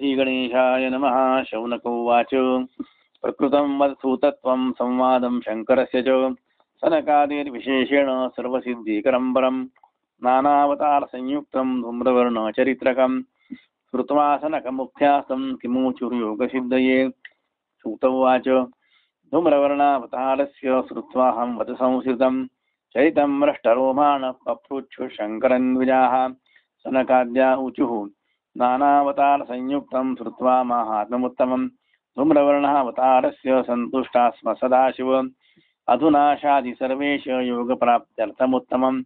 श्रीगणेशाय नमः। शौनक उवाच प्रकृतं वदसूतत्वं संवादं शङ्करस्य च सनकादिर्विशेषेण सर्वसिद्धिकरं परं नानावतारसंयुक्तं धूम्रवर्णचरित्रकं श्रुत्वा सनकमुख्यास्तं किमूचुर्योगसिद्धये। सूत उवाच धूम्रवर्णावतारस्य श्रुत्वाहं वद संसृतं चरितं भ्रष्टरोमाणः पप्रुच्छुः शङ्करन्विजाः। सनकाद्या ऊचुः नानावतारसंयुक्तं श्रुत्वा माहात्म्यमुत्तमं धूम्रवर्णावतारस्य सन्तुष्टा स्म सदाशिव। अधुना शाधि सर्वेश योगप्राप्त्यर्थमुत्तमं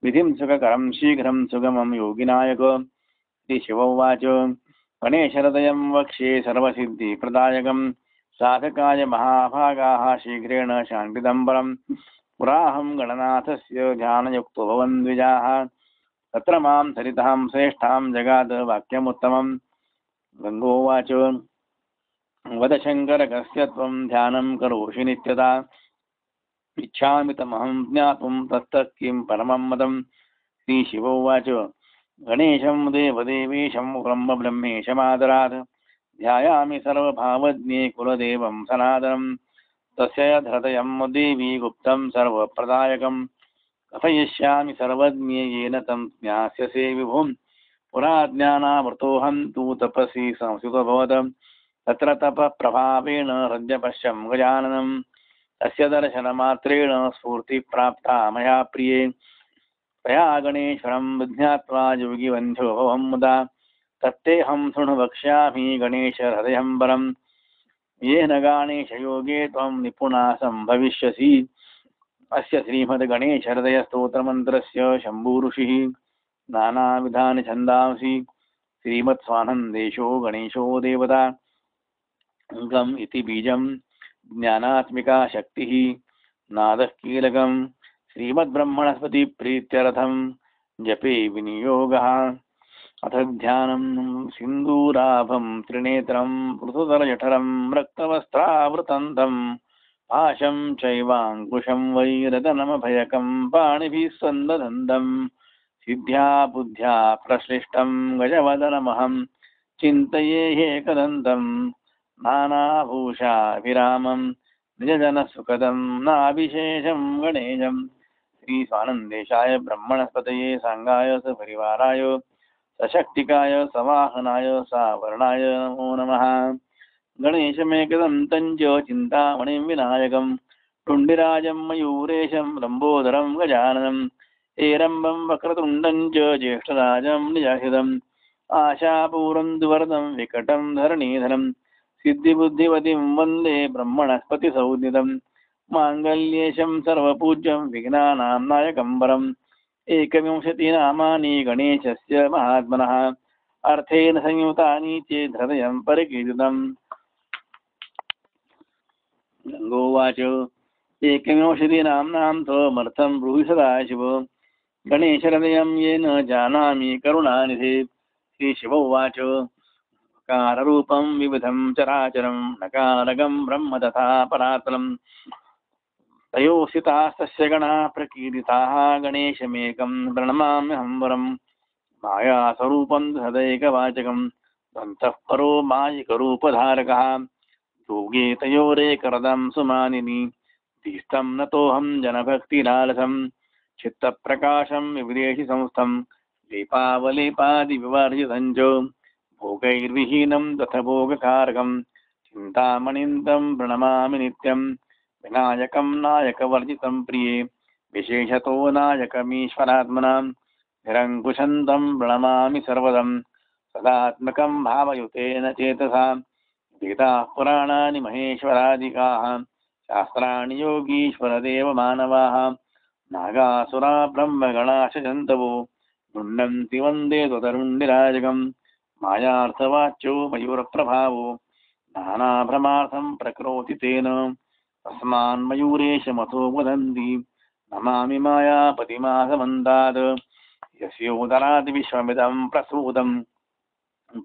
विधिं सुखकरं शीघ्रं सुगमं योगिनायक। शिव उवाच गणेशहृदयं वक्ष्ये सर्वसिद्धिप्रदायकं साधकाय महाभागाः शीघ्रेण शान्तिदं परं। पुराहं गणनाथस्य ध्यानयुक्तो भवन् द्विजाः तत्र मां सरितां श्रेष्ठां जगाद वाक्यमुत्तमं। गङ्गोवाच वद शङ्कर कस्य त्वं ध्यानं करोषि नित्यदा इच्छामि तमहं ज्ञातुं तत्तः किं परमं मदम्। श्रीशिव उवाच गणेशं देवदेवेशं ब्रह्मेशमादरात् ध्यायामि सर्वभावज्ञे कुलदेवं सनातनं। तस्य हृदयं देवी गुप्तं सर्वप्रदायकं कथयिष्यामि सर्वज्ञे येन तं ज्ञास्यसे विभुं। पुरा ज्ञानामृतोऽहं तु तपसि संस्थितोऽभवत् तत्र तपःप्रभावेण हृद्यपश्यं गजाननं। तस्य दर्शनमात्रेण स्फूर्तिप्राप्ता मया प्रिये तया गणेश्वरं विज्ञात्वा योगिवन्ध्यो भवं मुदा। तत्तेऽहं शृणु वक्ष्यामि गणेशहृदयं परं येन गणेशयोगे त्वं निपुणा सम्भविष्यसि। अस्य श्रीमद्गणेशहृदयस्तोत्रमन्त्रस्य शम्भुऋषिः नानाविधानि छन्दांसि श्रीमत्स्वानन्देशो गणेशो देवता। गम् इति बीजं ज्ञानात्मिका शक्तिः नादः कीलकं श्रीमद्ब्रह्मणस्पतिप्रीत्यर्थं जपे विनियोगः। अथ ध्यानं सिन्दूराभं त्रिनेत्रं पृथुतरजठरं रक्तवस्त्रावृतं पाशं चैवाङ्कुशं वैरदनमभयकं पाणिभिः सन्दधन्दं सिद्ध्या बुद्ध्या प्रश्लिष्टं गजवदनमहं चिन्तये एकदन्तं नानाभूषाभिरामं निजजनसुखदं नाभिशेषं गणेशं। श्रीस्वानन्देशाय ब्रह्मणस्पतये सांगाय सपरिवाराय सशक्तिकाय सवाहनाय सावर्णाय नमो नमः। गणेशमेकदन्तं च चिन्तामणिं विनायकं टुण्डिराजं मयूरेशं लम्बोदरं गजाननं हेरम्बं वक्रतुण्डं च ज्येष्ठराजं निजाहितम् आशापूरं द्विवरदं विकटं धरणीधरं सिद्धिबुद्धिवतीं वन्दे ब्रह्मणस्पतिसंज्ञितं माङ्गल्येशं सर्वपूज्यं विघ्नानां नायकं वरम्। एकविंशतिनामानि गणेशस्य महात्मनः अर्थेन संयुतानि चेद् हृदयं परिकीर्तितम्। गङ्गोवाच एकविंशतिनाम्नां त्वमर्थं ब्रूहि सदाशिव गणेशहृदयं येन जानामि करुणानिधे। श्रीशिव उवाच काररूपं विविधं चराचरं नकारगं ब्रह्म तथा परात्परम् तयोः स्थितास्तस्य गणाः प्रकीर्तिताः गणेशमेकं प्रणमाम्यहं वरम्। मायास्वरूपं हृदैकवाचकं दन्तः परो मायिकरूपधारकः योगे तयोरेकरदं सुमानिनि धीस्तं नतोऽहं जनभक्तिलालसं चित्तप्रकाशं विविदेशि संस्थं लेपावलेपादिविवर्जितं च भोगैर्विहीनं तथ भोगकारकं चिन्तामणिं तं प्रणमामि नित्यं। विनायकं नायकवर्जितं प्रिये विशेषतो नायकमीश्वरात्मनां निरङ्कुशं प्रणमामि सर्वदं सदात्मकं भावयुतेन चेतसा। वेदाः पुराणानि महेश्वरादिकाः शास्त्राणि योगीश्वरदेवमानवाः नागासुरा ब्रह्मगणाश्च जन्तवो मुण्डन्ति वन्दे त्वदरुण्डिराजकं मायार्थवाच्यो मयूरप्रभावो नानाभ्रमार्थं प्रकरोति तेन तस्मान्मयूरेशमथो वदन्ति नमामि मायापतिमासमन्तात् यस्योदरात् विश्वमिदं प्रसूतं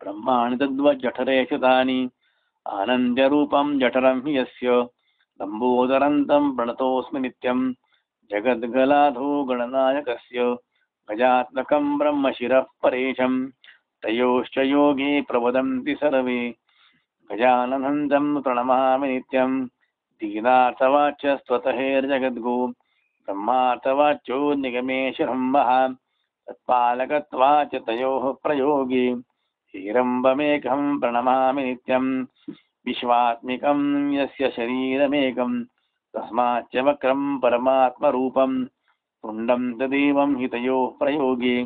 ब्रह्माणि तद्वज्जठरेषु तानि आनन्द्यरूपं जठरं हि यस्य लम्बोदरन्तं प्रणतोऽस्मि नित्यं जगद्गलाधो गणनायकस्य गजात्मकं ब्रह्मशिरः परेशं तयोश्च योगे प्रवदन्ति सर्वे गजाननं तं प्रणमामि नित्यं दीनार्थवाच्यस्त्वतहेर्जगद्गो ब्रह्मार्थवाच्यो निगमेशरम्भः तत्पालकत्वाच्च तयोः प्रयोगे हीरम्बमेकं प्रणमामि नित्यं विश्वात्मिकं यस्य शरीरमेकं तस्माच्च वक्रं परमात्मरूपं तुण्डं तदेवं हितयोः प्रयोगे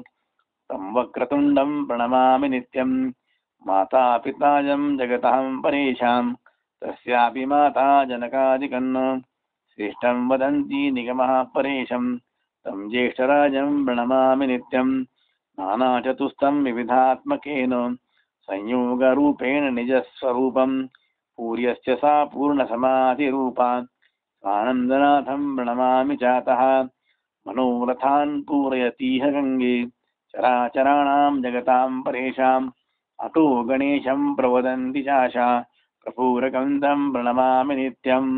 तं वक्रतुण्डं प्रणमामि नित्यं मातापिताजं जगतः परेषां तस्यापि माता जनकादिकन् श्रेष्ठं वदन्ति निगमः परेशं तं ज्येष्ठराजं प्रणमामि नित्यं नानाचतुस्तं विविधात्मकेन संयोगरूपेण निजस्वरूपं पूर्यश्च सा पूर्णसमाधिरूपा स्वानन्दनाथं प्रणमामि चातः मनोरथान् पूरयतीह गङ्गे चराचराणां जगतां परेषाम् अतो गणेशं प्रवदन्ति चाशा प्रपूरकं तं प्रणमामि नित्यम्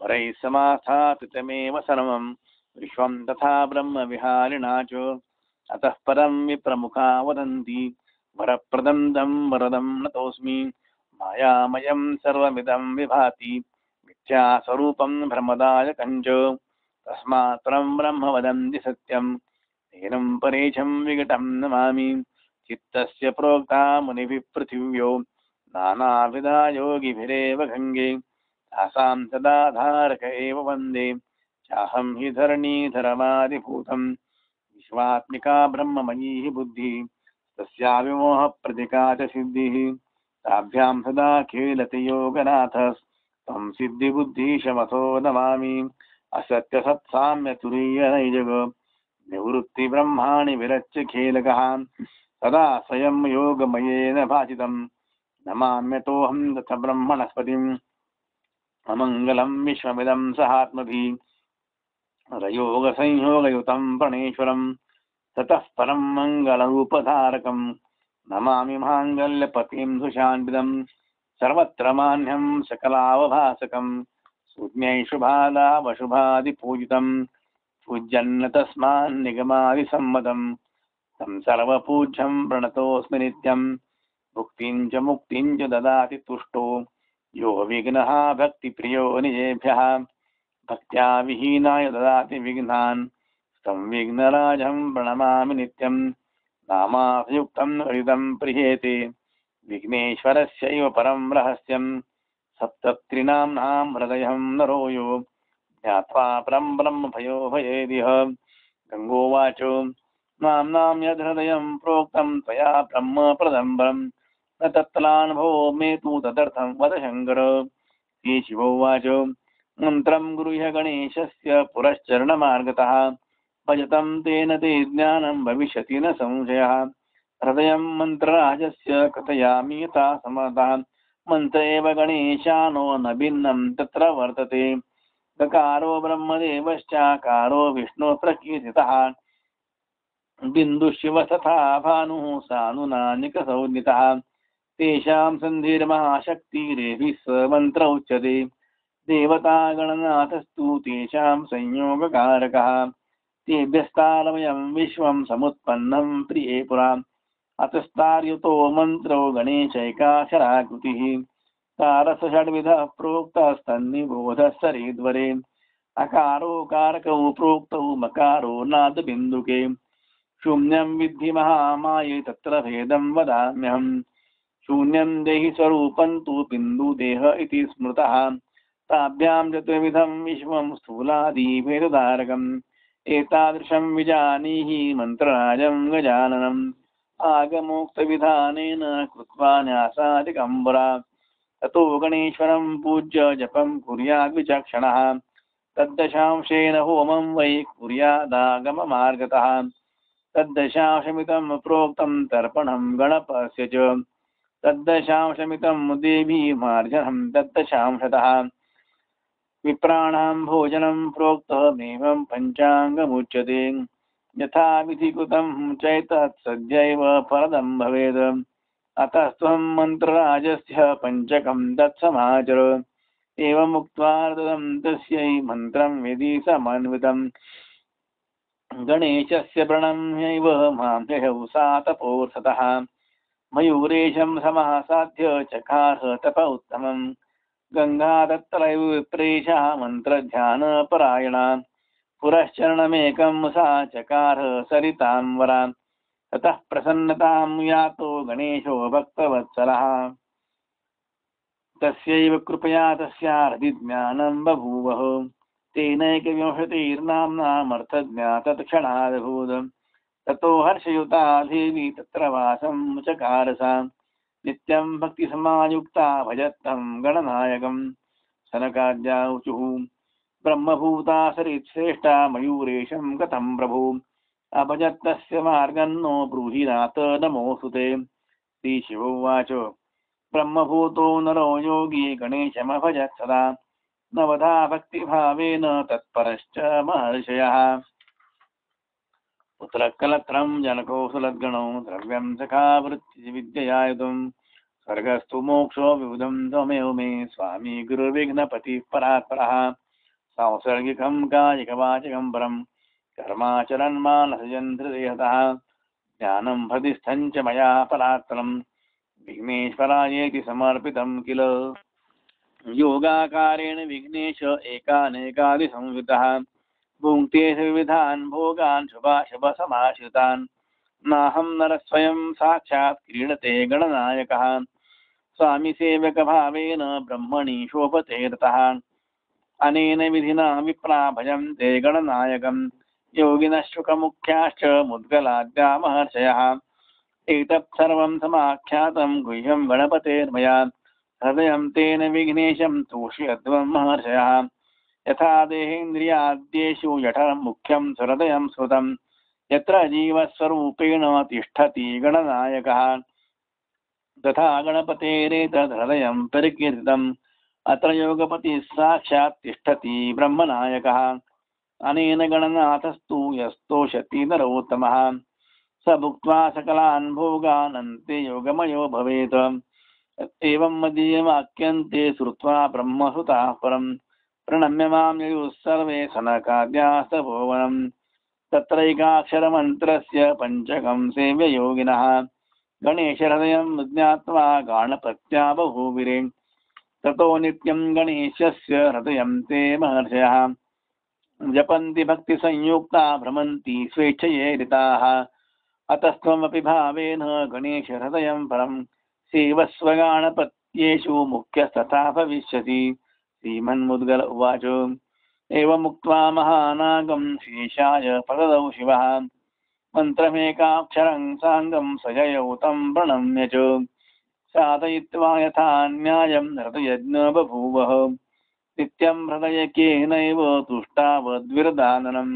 वरैः समास्थापितमेव सर्वं विश्वं तथा ब्रह्मविहारिणा च अतः परं विप्रमुखा वदन्ति वरप्रदं तं वरदं नतोऽस्मि मायामयं सर्वमिदं विभाति मिथ्यास्वरूपं भ्रमदायकं च तस्मात् परं ब्रह्म वदन्ति सत्यं तेनं परेशं विकटं नमामि चित्तस्य प्रोक्ता मुनिभिः पृथिव्यो नानाविधा योगिभिरेव गङ्गे तासां सदाधारक एव वन्दे चाहं हि धरणीधरमादिभूतं विश्वात्मिका ब्रह्ममयी हि बुद्धिः तस्या विमोहप्रतिका च सिद्धिः ताभ्यां सदा खेलति योगनाथः तं सिद्धिबुद्धिशमथो नमामि असत्यसत्साम्यतुरीयनैजग निवृत्तिब्रह्माणि विरच्य खेलकः सदा स्वयं योगमयेन भासितं नमाम्यतोऽहं तथ ब्रह्मणस्पतिम् अमङ्गलं विश्वमिदं सहात्मभिः रयोगसंयोगयुतं प्रणेश्वरं ततः परं मङ्गलरूपधारकं नमामि माङ्गल्यपतिं सुशान्वितं सर्वत्र मान्यं सकलावभासकं सूक्ष्मैशुभादावशुभादिपूजितं पूज्यन्न तस्मान्निगमादिसम्मतं तं सर्वपूज्यं प्रणतोऽस्मि नित्यं भुक्तिं च मुक्तिं च ददाति तुष्टो यो विघ्नः भक्तिप्रियो निजेभ्यः भक्त्या विहीनाय ददाति विघ्नान् तं विघ्नराजं प्रणमामि नित्यं नामायुक्तं हृदं प्रियेते विघ्नेश्वरस्यैव परं रहस्यं सप्तत्रिनाम्नां हृदयं नरो यो ज्ञात्वा परं ब्रह्म भयो भयेदिह गङ्गोवाच नाम्नां यद्हृदयं प्रोक्तं त्वया ब्रह्म प्रदम्बरम् न तत्तलानुभवो मे तु तदर्थं वद शङ्कर हे शिवोवाच मन्त्रं गुरुह्य गणेशस्य पुरश्चरणमार्गतः भजतं तेन ते ज्ञानं भविष्यति न संशयः हृदयं मन्त्रराजस्य कथयामि यथा समतः मन्त्र एव गणेशानो न भिन्नं तत्र वर्तते गकारो ब्रह्मदेवश्चाकारो विष्णुः प्रकीर्तितः बिन्दुशिव तथा भानुः सानुनानिकसंज्ञितः तेषां सन्धिर्महाशक्तिरेभिः स मन्त्र उच्यते देवतागणनाथस्तु तेषां संयोगकारकः तेभ्यस्तारमयं विश्वं समुत्पन्नं प्रिये पुरा अतस्तार्युतो मन्त्रो गणेशैकाक्षराकृतिः तारसषड्विधः प्रोक्तस्तन्निबोधः सरेद्वरे अकारो कारकौ प्रोक्तौ मकारो नादबिन्दुके शून्यं विद्धि महामाये तत्र भेदं वदाम्यहम् शून्यं देहि स्वरूपं तु बिन्दुदेह इति स्मृतः ताभ्यां चतुर्विधं विश्वं स्थूलादिभेदधारकम् एतादृशं विजानीहि मन्त्रराजं गजाननम् आगमोक्तविधानेन कृत्वा न्यासादिकं पुरा ततो गणेश्वरं पूज्य जपं कुर्याद् विचक्षणः तद्दशांशेन होमं वै कुर्यादागममार्गतः तद्दशांशमितं प्रोक्तं तर्पणं गणपस्य च तद्दशांशमितं देवी मार्जनं तद्दशांशतः विप्राणां भोजनं प्रोक्तमेवं पञ्चाङ्गमुच्यते यथा विधिकृतं चैतत् सद्यैव फलदं भवेत् अतस्त्वं मन्त्रराजस्य पञ्चकं तत्समाचर एवमुक्त्वा ददं तस्यै मन्त्रं विधि समन्वितं गणेशस्य प्रणम्यैव मां जयौ सा तपोर्थतः मयूरेशं समासाद्य चकार तप उत्तमम् गङ्गादत्तरैव विप्रेशः मन्त्रध्यानपरायणा पुरश्चरणमेकं सा चकार सरितां वरान् ततः प्रसन्नतां यातो गणेशो भक्तवत्सलः तस्यैव कृपया तस्यार्धिज्ञानं बभूवः तेनैकविंशतिर्नाम्नामर्थज्ञा तत्क्षणादभूत् ततो हर्षयुता देवी तत्र वासं चकार सा नित्यं भक्तिसमायुक्ता भजत्तं गणनायकं सनकाद्याऊचुः ब्रह्मभूता सरित्श्रेष्ठा मयूरेशं कथं प्रभु अभजत्तस्य मार्गन्नो ब्रूहिनाथ नमोऽस्तु ते श्रीशिवोवाच ब्रह्मभूतो नरो योगी गणेशमभजत् सदा नवधा भक्तिभावेन तत्परश्च महर्षयः पुत्रकलत्रं जनकोऽसुलद्गणो द्रव्यं सखा वृत्तिविद्ययायुधं स्वर्गस्तु मोक्षो विबुधं त्वमेव मे स्वामी गुरुविघ्नपतिः परात्परः सांसर्गिकं कायिकवाचिकं परं कर्माचरन् मानसजन् हृदयतः ज्ञानं हृदिस्थं च मया परात्परं विघ्नेश्वरायेति समर्पितं किल योगाकारेण विघ्नेश एकानेकादिसंवितः भुङ्क्ते विविधान् भोगान् शुभाशुभसमाश्रितान् नाहं नरस्वयं साक्षात् क्रीडते गणनायकः स्वामी सेवकभावेन ब्रह्मणि शोभते रतः अनेन विधिना विप्रा भजन्ते गणनायकं योगिनः शुकमुख्याश्च मुद्गलाद्या महर्षयः एतत् सर्वं समाख्यातं गुह्यं गणपतेर्मया हृदयं तेन विघ्नेशं तोषयध्वं महर्षयः यथा देहेन्द्रियाद्येषु जठरमुख्यं हृदयं श्रुतं यत्र जीवस्वरूपेण तिष्ठति गणनायकः तथा गणपतेरेतद्हृदयं परिकीर्तितम् अत्र योगपतिः साक्षात् तिष्ठति ब्रह्मनायकः अनेन गणनाथस्तु यस्तोषति नरोत्तमः स भुक्त्वा सकलान् भोगान् अन्ते योगमयो भवेत् एवं मदीयवाक्यन्ते श्रुत्वा ब्रह्मसुताः परं प्रणम्य मां ययुः सर्वे सनकाद्यास्तपोवनं तत्रैकाक्षरमन्त्रस्य पञ्चकं सेव्य योगिनः गणेशहृदयं ज्ञात्वा गाणपत्या बहुविरे ततो नित्यं गणेशस्य हृदयं ते महर्षयः जपन्ति भक्तिसंयुक्ता भ्रमन्ति स्वेच्छयेरिताः अतस्त्वमपि भावेन गणेशहृदयं परं सेवस्वगाणपत्येषु मुख्यस्तथा भविष्यति श्रीमन्मुद्गल उवाच एवमुक्त्वा महानागं शेषाय प्रददौ शिवः मन्त्रमेकाक्षरं साङ्गं सजयौ तं प्रणम्य च साधयित्वा यथा न्यायं हृदयज्ञ बभूवः नित्यं हृदयकेनैव तुष्टावद्विरदाननं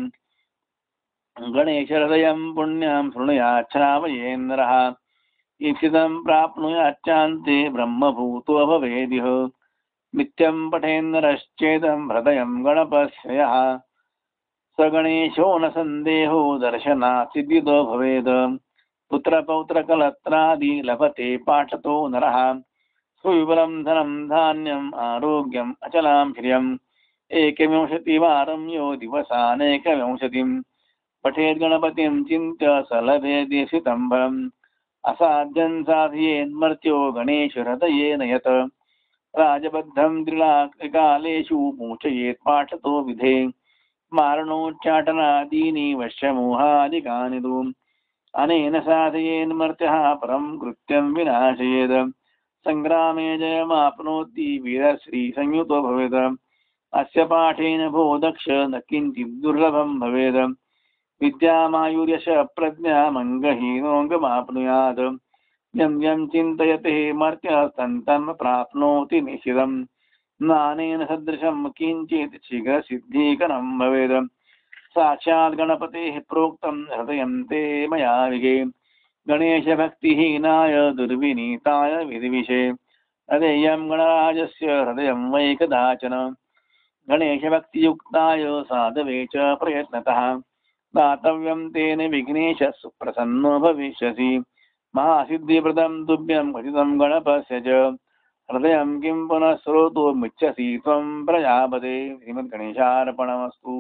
गणेशहृदयं पुण्यं शृणुयाच्छ्रावयेन्द्रः ईप्सितं प्राप्नुयाच्चान्ते ब्रह्मभूतो भवेदिह नित्यं पठेन्नरश्चेदं हृदयं गणपस्य यः स गणेशो न सन्देहो दर्शनात् सिद्धिदो भवेत् पुत्रपौत्रकलत्रादि लभते पाठतो नरः सुविपुलं धनं धान्यम् आरोग्यम् अचलां श्रियम् एकविंशतिवारं यो दिवसानेकविंशतिं पठेद्गणपतिं चिन्त्य स लभेदेशितं फलम् असाध्यं साधयेन्मर्त्यो गणेशहृदयेन यत् राजबद्धं त्रिकालेषु मूचयेत् पाठतो विधे मारणोच्चाटनादीनि वश्यमोहादिकानि तु अनेन साधयेन्मर्त्यः परं कृत्यं विनाशयेत् सङ्ग्रामे जयमाप्नोति वीरश्रीसंयुतो भवेत् अस्य पाठेन भो दक्ष न किञ्चित् दुर्लभं भवेत् विद्यामायुर्यश प्रज्ञामङ्गहीनोऽङ्गमाप्नुयात् यं यं चिन्तयते मर्त्यः सन्तं प्राप्नोति निश्चितम् नानेन सदृशं किञ्चित् शीघ्रसिद्धीकरं भवेत् साक्षात् गणपतेः प्रोक्तं हृदयं ते मया विगे गणेशभक्तिहीनाय दुर्विनीताय विधिविषे अदेयं गणराजस्य हृदयं वै कदाचन गणेशभक्तियुक्ताय साधवे च प्रयत्नतः दातव्यं तेन विघ्नेशः सुप्रसन्नो भविष्यसि महासिद्धिप्रदं तुभ्यं कथितं गणपस्य च हृदयं किं पुनः श्रोतुमिच्छसि त्वं प्रजापते श्रीमद्गणेशार्पणमस्तु।